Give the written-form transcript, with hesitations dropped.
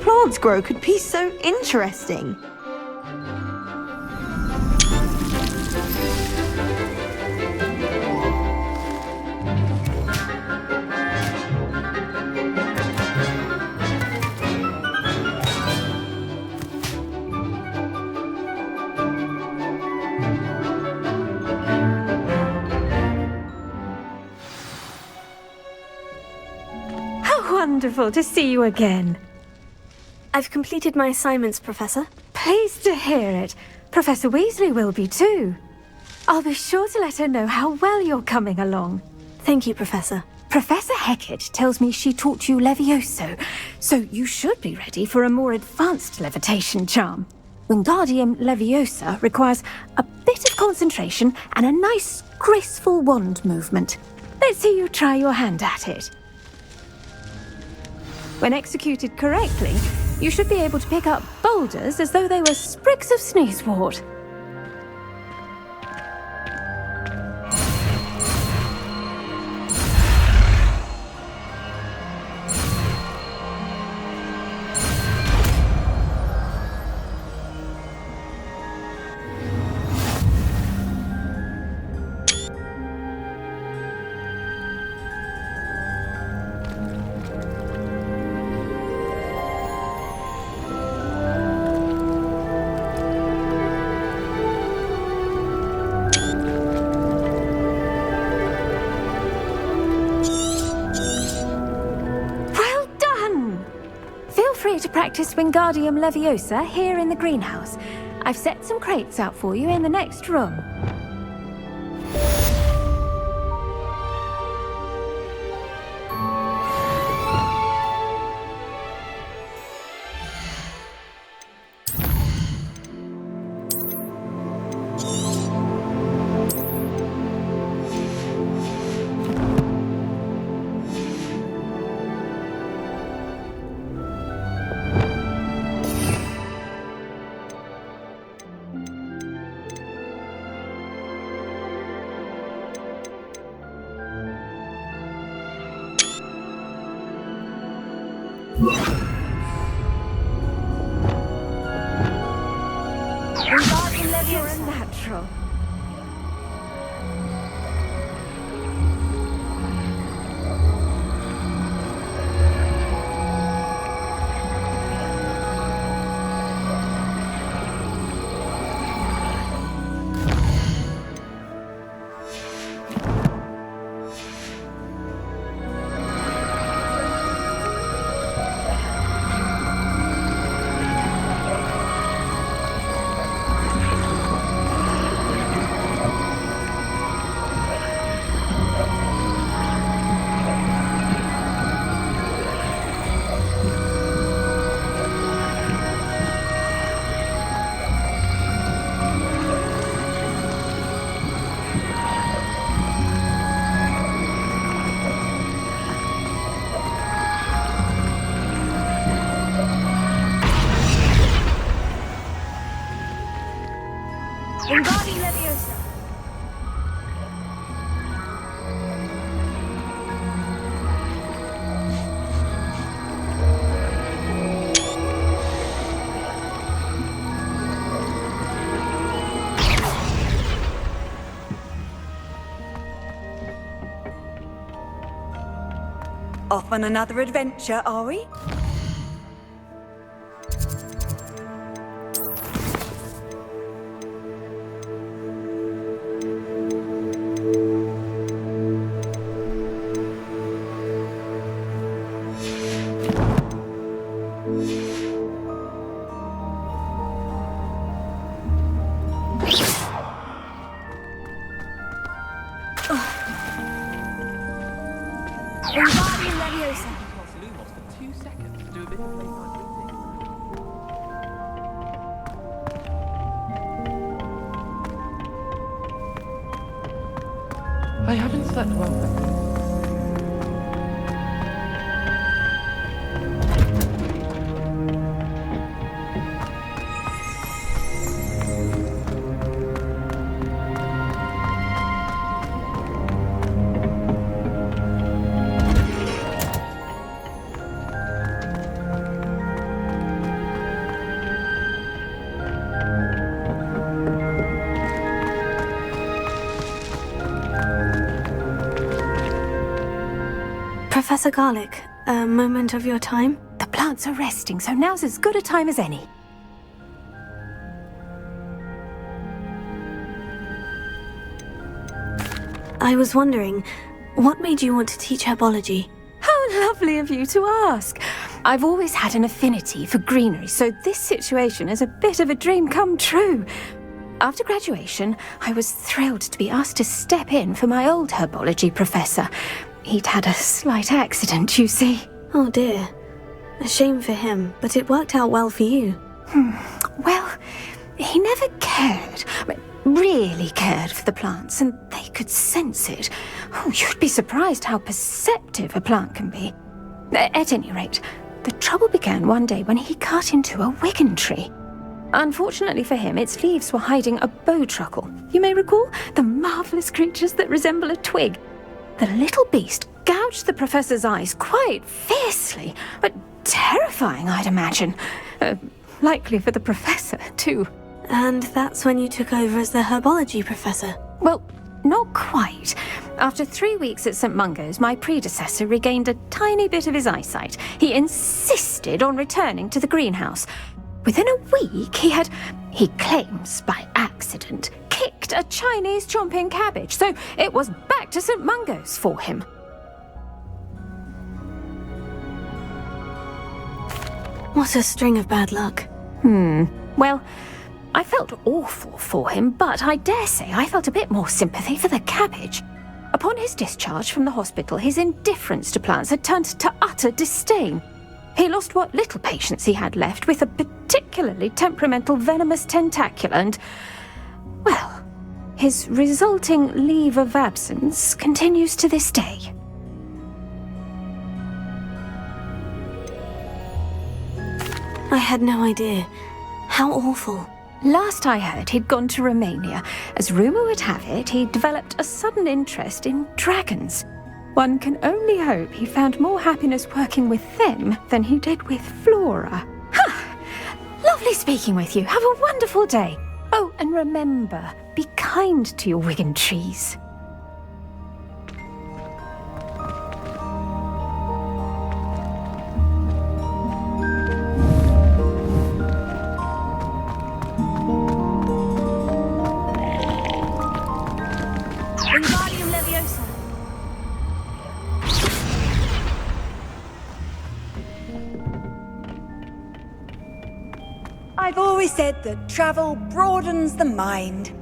plants grow could be so interesting. Wonderful to see you again. I've completed my assignments, Professor. Pleased to hear it. Professor Weasley will be too. I'll be sure to let her know how well you're coming along. Thank you, Professor. Professor Hecat tells me she taught you Levioso, so you should be ready for a more advanced levitation charm. Wingardium Leviosa requires a bit of concentration and a nice, graceful wand movement. Let's see you try your hand at it. When executed correctly, you should be able to pick up boulders as though they were sprigs of sneezewort. To practice Wingardium Leviosa here in the greenhouse. I've set some crates out for you in the next room. Wingardium Leviosa. You're a natural. Wingardium Leviosa. Off on another adventure, are we? Wingardium Leviosa. Lumos for 2 seconds to do a bit of late-night reading. I haven't slept well, thank you. Professor Garlick, a moment of your time? The plants are resting, so now's as good a time as any. I was wondering, what made you want to teach herbology? How lovely of you to ask. I've always had an affinity for greenery, so this situation is a bit of a dream come true. After graduation, I was thrilled to be asked to step in for my old herbology professor. He'd had a slight accident, you see. Oh dear. A shame for him, but it worked out well for you. Well, he never cared, really cared for the plants, and they could sense it. Oh, you'd be surprised how perceptive a plant can be. At any rate, the trouble began one day when he cut into a wigan tree. Unfortunately for him, its leaves were hiding a bowtruckle. You may recall the marvellous creatures that resemble a twig. The little beast gouged the professor's eyes quite fiercely, but terrifying, I'd imagine. Likely for the professor, too. And that's when you took over as the herbology professor? Well, not quite. After 3 weeks at St. Mungo's, my predecessor regained a tiny bit of his eyesight. He insisted on returning to the greenhouse. Within a week, he claims by accident, kicked a Chinese chomping cabbage, so it was back to St. Mungo's for him. What a string of bad luck. Well, I felt awful for him, but I dare say I felt a bit more sympathy for the cabbage. Upon his discharge from the hospital, his indifference to plants had turned to utter disdain. He lost what little patience he had left with a particularly temperamental venomous tentacula and, well, his resulting leave of absence continues to this day. I had no idea. How awful. Last I heard, he'd gone to Romania. As rumour would have it, he'd developed a sudden interest in dragons. One can only hope he found more happiness working with them than he did with Flora. Lovely speaking with you. Have a wonderful day. Oh, and remember, be kind to your wigan trees. Wingardium Leviosa. I've always said that travel broadens the mind.